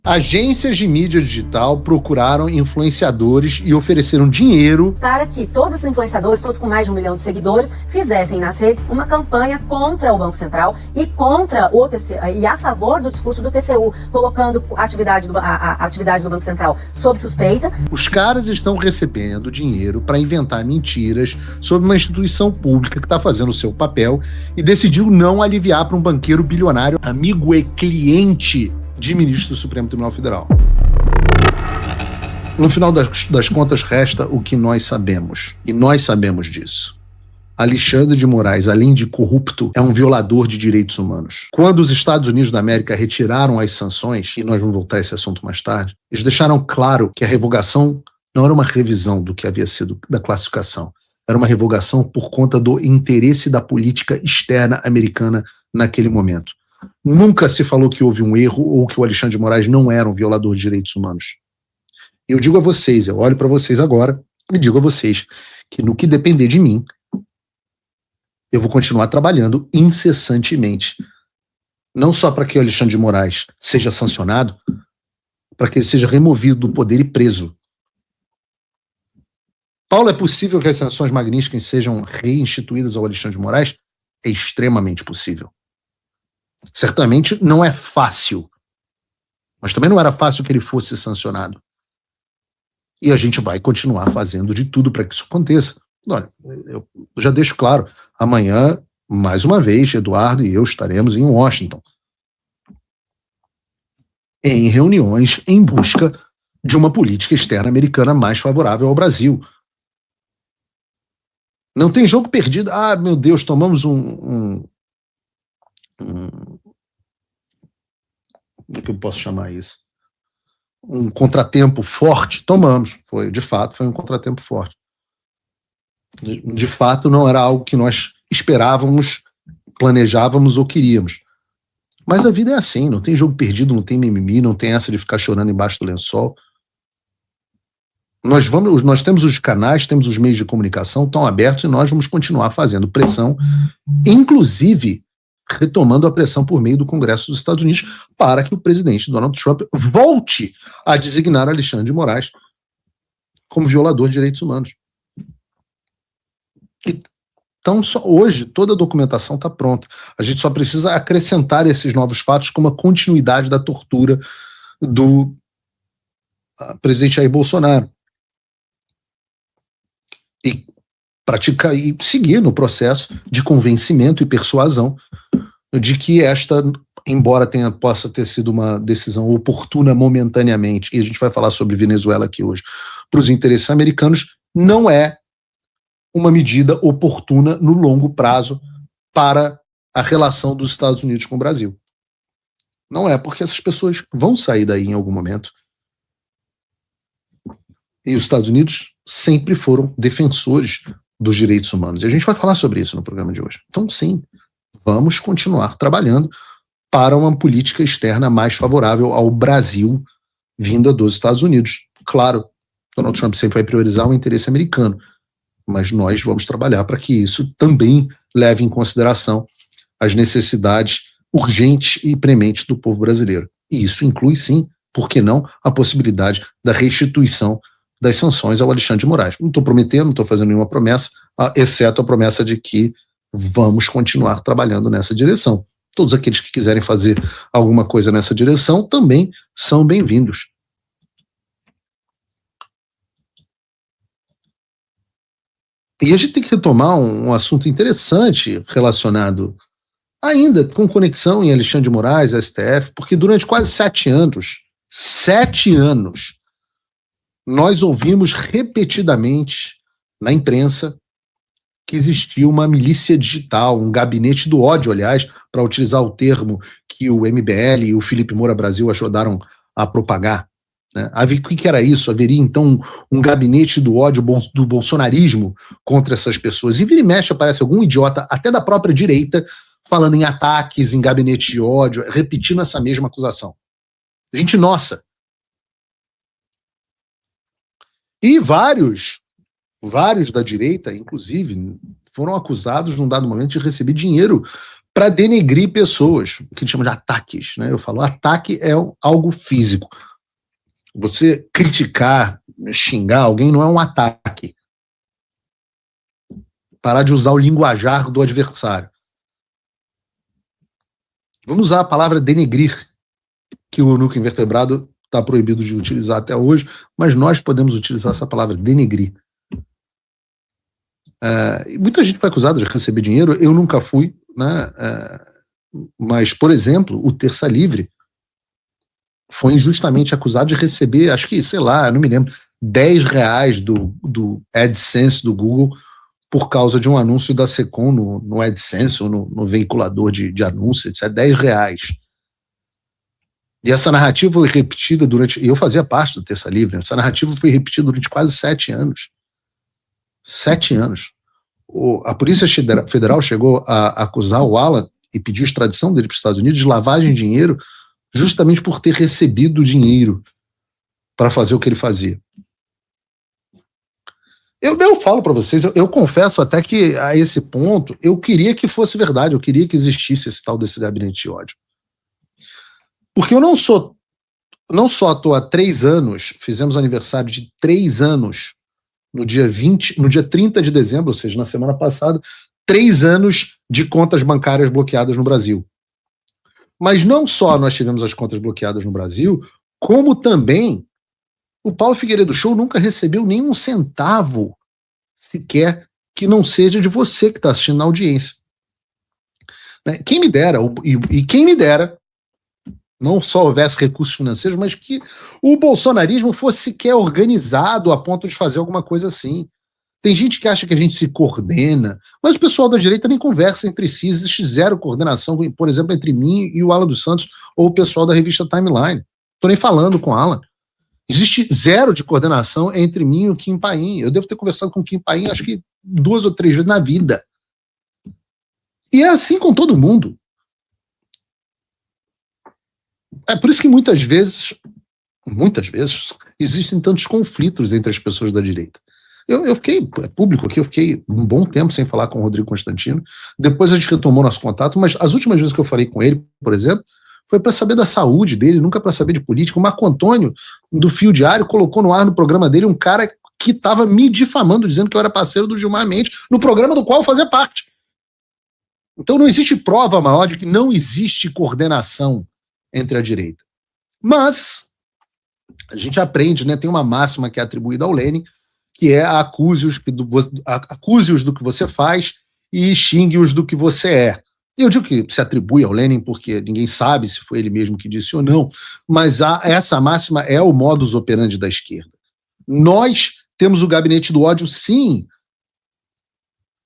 Agências de mídia digital procuraram influenciadores e ofereceram dinheiro para que todos esses influenciadores, todos com mais de 1 milhão de seguidores, fizessem nas redes uma campanha contra o Banco Central e contra o TCU, e a favor do discurso do TCU, colocando a atividade do Banco Central sob suspeita. Os caras estão recebendo dinheiro para inventar mentiras sobre uma instituição pública que está fazendo o seu papel e decidiu não aliviar para um banqueiro bilionário, amigo e cliente de ministro do Supremo Tribunal Federal. No final das contas, resta o que nós sabemos. E nós sabemos disso. Alexandre de Moraes, além de corrupto, é um violador de direitos humanos. Quando os Estados Unidos da América retiraram as sanções, e nós vamos voltar a esse assunto mais tarde, eles deixaram claro que a revogação não era uma revisão do que havia sido da classificação. Era uma revogação por conta do interesse da política externa americana naquele momento. Nunca se falou que houve um erro ou que o Alexandre de Moraes não era um violador de direitos humanos. Eu digo a vocês, eu olho para vocês agora e digo a vocês que no que depender de mim, eu vou continuar trabalhando incessantemente. Não só para que o Alexandre de Moraes seja sancionado, para que ele seja removido do poder e preso. Paulo, é possível que as sanções Magnitsky sejam reinstituídas ao Alexandre de Moraes? É extremamente possível. Certamente não é fácil, mas também não era fácil que ele fosse sancionado. E a gente vai continuar fazendo de tudo para que isso aconteça. Olha, eu já deixo claro, amanhã, mais uma vez, Eduardo e eu estaremos em Washington, em reuniões em busca de uma política externa americana mais favorável ao Brasil. Não tem jogo perdido. Ah, meu Deus, tomamos como é que eu posso chamar isso? Um contratempo forte? Tomamos. De fato, foi um contratempo forte. De fato, não era algo que nós esperávamos, planejávamos ou queríamos. Mas a vida é assim, não tem jogo perdido, não tem mimimi, não tem essa de ficar chorando embaixo do lençol. Nós temos os canais, temos os meios de comunicação, estão abertos e nós vamos continuar fazendo pressão, inclusive retomando a pressão por meio do Congresso dos Estados Unidos para que o presidente Donald Trump volte a designar Alexandre de Moraes como violador de direitos humanos. Então, hoje, toda a documentação está pronta. A gente só precisa acrescentar esses novos fatos como a continuidade da tortura do presidente Jair Bolsonaro. E seguir no processo de convencimento e persuasão de que esta, embora possa ter sido uma decisão oportuna momentaneamente, e a gente vai falar sobre Venezuela aqui hoje, para os interesses americanos, não é uma medida oportuna no longo prazo para a relação dos Estados Unidos com o Brasil. Não é, porque essas pessoas vão sair daí em algum momento. E os Estados Unidos sempre foram defensores dos direitos humanos. E a gente vai falar sobre isso no programa de hoje. Então, sim, vamos continuar trabalhando para uma política externa mais favorável ao Brasil, vinda dos Estados Unidos. Claro, Donald Trump sempre vai priorizar o interesse americano, mas nós vamos trabalhar para que isso também leve em consideração as necessidades urgentes e prementes do povo brasileiro. E isso inclui, sim, por que não, a possibilidade da restituição das sanções ao Alexandre de Moraes. Não estou prometendo, não estou fazendo nenhuma promessa, exceto a promessa de que vamos continuar trabalhando nessa direção. Todos aqueles que quiserem fazer alguma coisa nessa direção também são bem-vindos. E a gente tem que retomar um assunto interessante relacionado ainda com conexão em Alexandre de Moraes, STF, porque durante quase 7 anos, nós ouvimos repetidamente na imprensa que existia uma milícia digital, um gabinete do ódio, aliás, para utilizar o termo que o MBL e o Felipe Moura Brasil ajudaram a propagar. Né? O que era isso? Haveria, então, um gabinete do ódio do bolsonarismo contra essas pessoas. E vira e mexe aparece algum idiota, até da própria direita, falando em ataques, em gabinete de ódio, repetindo essa mesma acusação. Gente nossa. E vários da direita, inclusive, foram acusados num dado momento de receber dinheiro para denegrir pessoas, o que a gente chama de ataques, né? Eu falo, ataque é algo físico. Você criticar, xingar alguém não é um ataque. Parar de usar o linguajar do adversário. Vamos usar a palavra denegrir, que o núcleo invertebrado está proibido de utilizar até hoje, mas nós podemos utilizar essa palavra, denegrir. Muita gente foi acusada de receber dinheiro, eu nunca fui, né? Mas, por exemplo, o Terça Livre foi injustamente acusado de receber, acho que, sei lá, não me lembro, R$10 do AdSense do Google por causa de um anúncio da Secom no AdSense ou no veiculador de anúncio, etc. R$10. E essa narrativa foi repetida e eu fazia parte do Terça Livre, essa narrativa foi repetida durante quase 7 anos. 7 anos. A Polícia Federal chegou a acusar o Alan e pediu extradição dele para os Estados Unidos de lavagem de dinheiro justamente por ter recebido dinheiro para fazer o que ele fazia. Eu falo para vocês, eu confesso até que a esse ponto eu queria que fosse verdade, eu queria que existisse esse tal desse gabinete de ódio. Porque eu não só estou há 3 anos, fizemos aniversário de 3 anos no dia 30 de dezembro, ou seja, na semana passada, 3 anos de contas bancárias bloqueadas no Brasil. Mas não só nós tivemos as contas bloqueadas no Brasil, como também o Paulo Figueiredo Show nunca recebeu nenhum centavo sequer que não seja de você que está assistindo na audiência. Quem me dera, e quem me dera, não só houvesse recursos financeiros, mas que o bolsonarismo fosse sequer organizado a ponto de fazer alguma coisa assim. Tem gente que acha que a gente se coordena, mas o pessoal da direita nem conversa entre si, existe zero coordenação, por exemplo, entre mim e o Alan dos Santos, ou o pessoal da revista Timeline. Estou nem falando com o Alan. Existe zero de coordenação entre mim e o Kim Paim. Eu devo ter conversado com o Kim Paim acho que 2 ou 3 vezes na vida. E é assim com todo mundo. É por isso que muitas vezes, existem tantos conflitos entre as pessoas da direita. Eu fiquei público aqui, eu fiquei um bom tempo sem falar com o Rodrigo Constantino, depois a gente retomou nosso contato, mas as últimas vezes que eu falei com ele, por exemplo, foi para saber da saúde dele, nunca para saber de política. O Marco Antônio, do Fio Diário, colocou no ar no programa dele um cara que estava me difamando, dizendo que eu era parceiro do Gilmar Mendes, no programa do qual eu fazia parte. Então não existe prova maior de que não existe coordenação entre a direita. Mas a gente aprende, né? Tem uma máxima que é atribuída ao Lenin, que é acuse-os do que você faz e xingue-os do que você é. Eu digo que se atribui ao Lenin porque ninguém sabe se foi ele mesmo que disse ou não, mas essa máxima é o modus operandi da esquerda. Nós temos o gabinete do ódio, sim,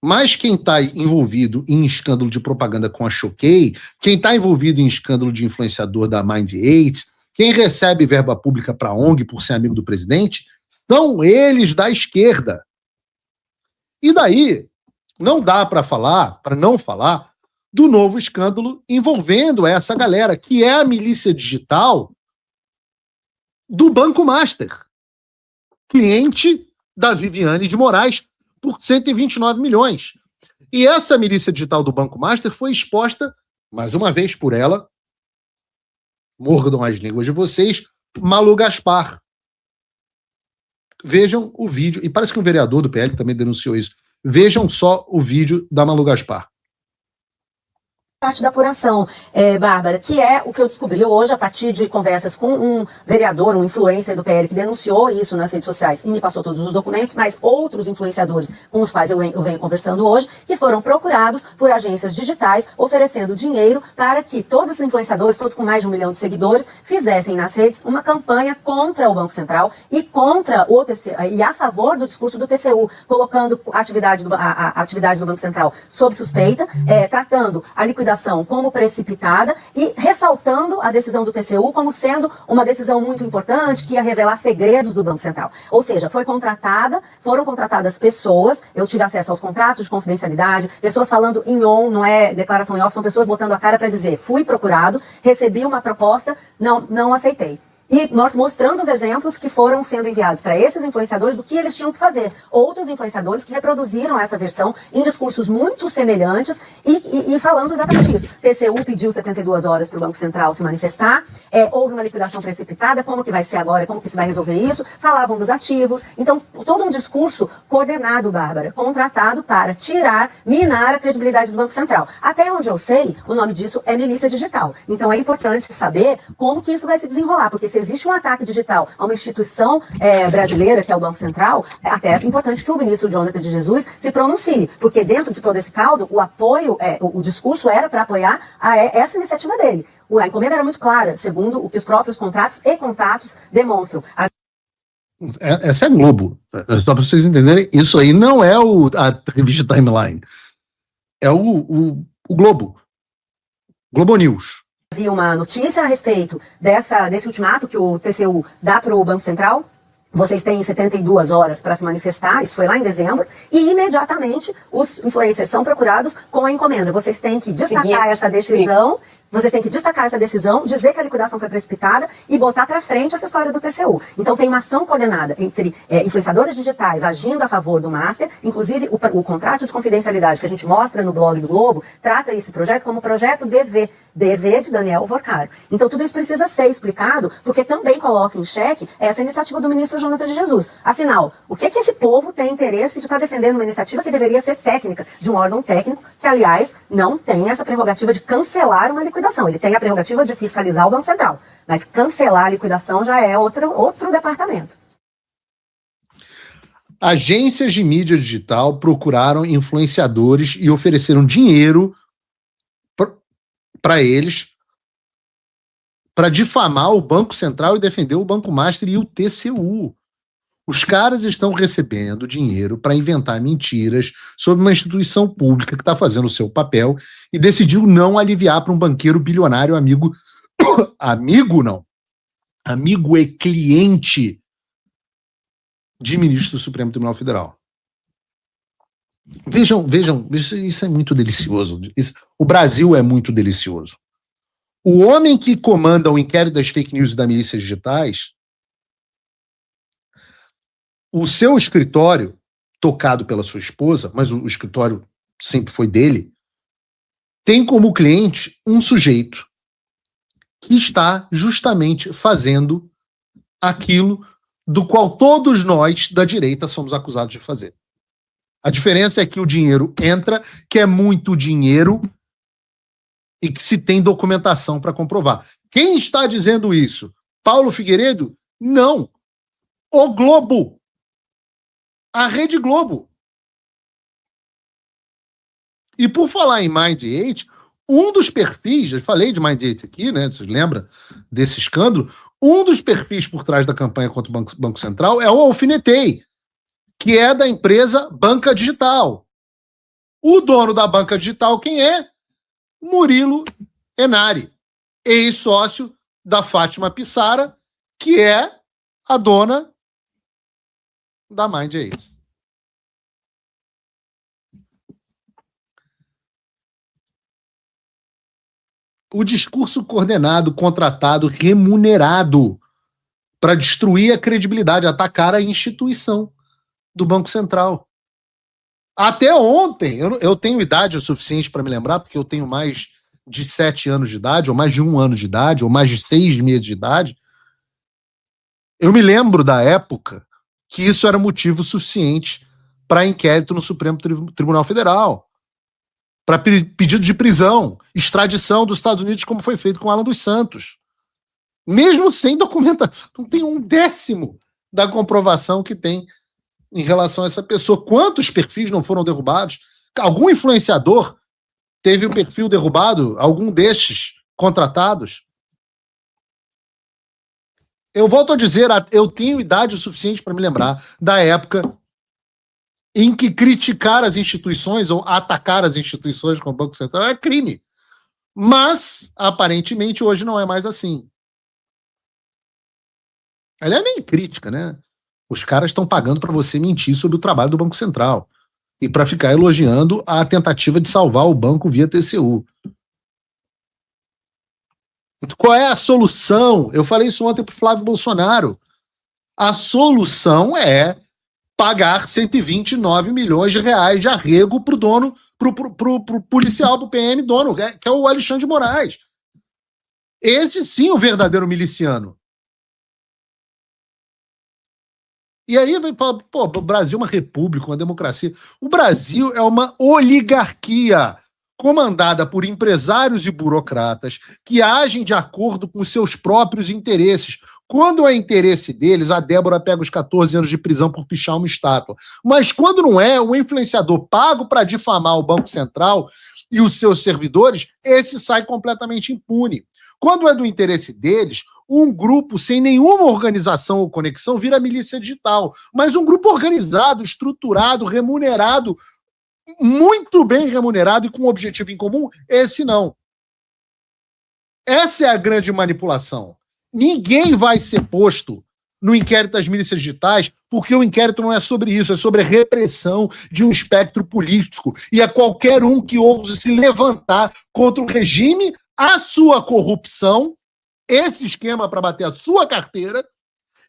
mas quem está envolvido em escândalo de propaganda com a Choquei, quem está envolvido em escândalo de influenciador da Mind8, quem recebe verba pública para a ONG por ser amigo do presidente, são eles da esquerda. E daí, não dá para não falar, do novo escândalo envolvendo essa galera, que é a milícia digital do Banco Master, cliente da Viviane de Moraes, por 129 milhões. E essa milícia digital do Banco Master foi exposta, mais uma vez por ela, mordam as línguas de vocês, Malu Gaspar. Vejam o vídeo, e parece que um vereador do PL também denunciou isso. Vejam só o vídeo da Malu Gaspar. Parte da apuração, Bárbara, que é o que eu descobri hoje a partir de conversas com um vereador, um influencer do PL que denunciou isso nas redes sociais e me passou todos os documentos, mas outros influenciadores com os quais eu venho conversando hoje, que foram procurados por agências digitais oferecendo dinheiro para que todos esses influenciadores, todos com mais de 1 milhão de seguidores, fizessem nas redes uma campanha contra o Banco Central e contra o TCU, e a favor do discurso do TCU, colocando a atividade do Banco Central sob suspeita, tratando a liquidação como precipitada e ressaltando a decisão do TCU como sendo uma decisão muito importante que ia revelar segredos do Banco Central. Ou seja, foram contratadas pessoas, eu tive acesso aos contratos de confidencialidade, pessoas falando em on, não é declaração em off, são pessoas botando a cara para dizer, fui procurado, recebi uma proposta, não aceitei. e mostrando os exemplos que foram sendo enviados para esses influenciadores do que eles tinham que fazer. Outros influenciadores que reproduziram essa versão em discursos muito semelhantes e falando exatamente isso. TCU pediu 72 horas para o Banco Central se manifestar, houve uma liquidação precipitada, como que vai ser agora, como que se vai resolver isso, falavam dos ativos. Então, todo um discurso coordenado, Bárbara, contratado para minar a credibilidade do Banco Central. Até onde eu sei, o nome disso é milícia digital. Então, é importante saber como que isso vai se desenrolar, porque se existe um ataque digital a uma instituição brasileira, que é o Banco Central, até é importante que o ministro Jonathan de Jesus se pronuncie, porque dentro de todo esse caldo, o apoio, o discurso era para apoiar essa iniciativa dele. A encomenda era muito clara, segundo o que os próprios contratos e contatos demonstram. Essa é a Globo. Só para vocês entenderem, isso aí não é a revista Timeline. É o Globo. Globo News. Havia uma notícia a respeito desse ultimato que o TCU dá para o Banco Central. Vocês têm 72 horas para se manifestar, isso foi lá em dezembro, e imediatamente os influencers são procurados com a encomenda. Vocês têm que destacar essa decisão. Vocês têm que destacar essa decisão, dizer que a liquidação foi precipitada e botar para frente essa história do TCU. Então tem uma ação coordenada entre influenciadores digitais agindo a favor do Master, inclusive o contrato de confidencialidade que a gente mostra no blog do Globo, trata esse projeto como projeto DV de Daniel Vorcaro. Então tudo isso precisa ser explicado, porque também coloca em xeque essa iniciativa do ministro Jonathan de Jesus. Afinal, o que esse povo tem interesse de estar defendendo uma iniciativa que deveria ser técnica, de um órgão técnico, que aliás não tem essa prerrogativa de cancelar uma liquidação. Ele tem a prerrogativa de fiscalizar o Banco Central, mas cancelar a liquidação já é outro departamento. Agências de mídia digital procuraram influenciadores e ofereceram dinheiro para eles para difamar o Banco Central e defender o Banco Master e o TCU. Os caras estão recebendo dinheiro para inventar mentiras sobre uma instituição pública que está fazendo o seu papel e decidiu não aliviar para um banqueiro bilionário amigo e cliente de ministro do Supremo Tribunal Federal. Vejam, isso é muito delicioso. O Brasil é muito delicioso. O homem que comanda o inquérito das fake news e das milícias digitais, o seu escritório, tocado pela sua esposa, mas o escritório sempre foi dele, tem como cliente um sujeito que está justamente fazendo aquilo do qual todos nós da direita somos acusados de fazer. A diferença é que o dinheiro entra, que é muito dinheiro e que se tem documentação para comprovar. Quem está dizendo isso? Paulo Figueiredo? Não. O Globo. A Rede Globo. E por falar em Mind8, um dos perfis, eu falei de Mind8 aqui, né? Vocês lembram desse escândalo? Um dos perfis por trás da campanha contra o Banco Central é o Alfinetei, que é da empresa Banca Digital. O dono da Banca Digital, quem é? Murilo Enari, ex-sócio da Fátima Pissara, que é a dona da Mind8. O discurso coordenado, contratado, remunerado para destruir a credibilidade, atacar a instituição do Banco Central. Até ontem, eu tenho idade o suficiente para me lembrar, porque eu tenho mais de 7 anos de idade, ou mais de 1 ano de idade, ou mais de 6 meses de idade. Eu me lembro da época que isso era motivo suficiente para inquérito no Supremo Tribunal Federal, para pedido de prisão, extradição dos Estados Unidos, como foi feito com Alan dos Santos. Mesmo sem documentação, não tem 1/10 da comprovação que tem em relação a essa pessoa. Quantos perfis não foram derrubados? Algum influenciador teve o perfil derrubado? Algum destes contratados? Eu volto a dizer, eu tenho idade o suficiente para me lembrar da época em que criticar as instituições ou atacar as instituições como o Banco Central é crime. Mas, aparentemente, hoje não é mais assim. Ela é nem crítica, né? Os caras estão pagando para você mentir sobre o trabalho do Banco Central e para ficar elogiando a tentativa de salvar o banco via TCU. Qual é a solução? Eu falei isso ontem para o Flávio Bolsonaro. A solução é pagar 129 milhões de reais de arrego para o dono, pro policial, pro PM dono, que é o Alexandre de Moraes. Esse sim é o verdadeiro miliciano. E aí vem falar, pô, o Brasil é uma república, uma democracia. O Brasil é uma oligarquia comandada por empresários e burocratas que agem de acordo com seus próprios interesses. Quando é interesse deles, a Débora pega os 14 anos de prisão por pichar uma estátua. Mas quando não é, o influenciador pago para difamar o Banco Central e os seus servidores, esse sai completamente impune. Quando é do interesse deles, um grupo sem nenhuma organização ou conexão vira milícia digital. Mas um grupo organizado, estruturado, remunerado, muito bem remunerado e com um objetivo em comum, esse não. Essa é a grande manipulação. Ninguém vai ser posto no inquérito das milícias digitais, porque o inquérito não é sobre isso, é sobre a repressão de um espectro político. E é qualquer um que ouse se levantar contra o regime, a sua corrupção, esse esquema para bater a sua carteira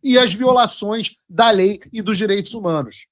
e as violações da lei e dos direitos humanos.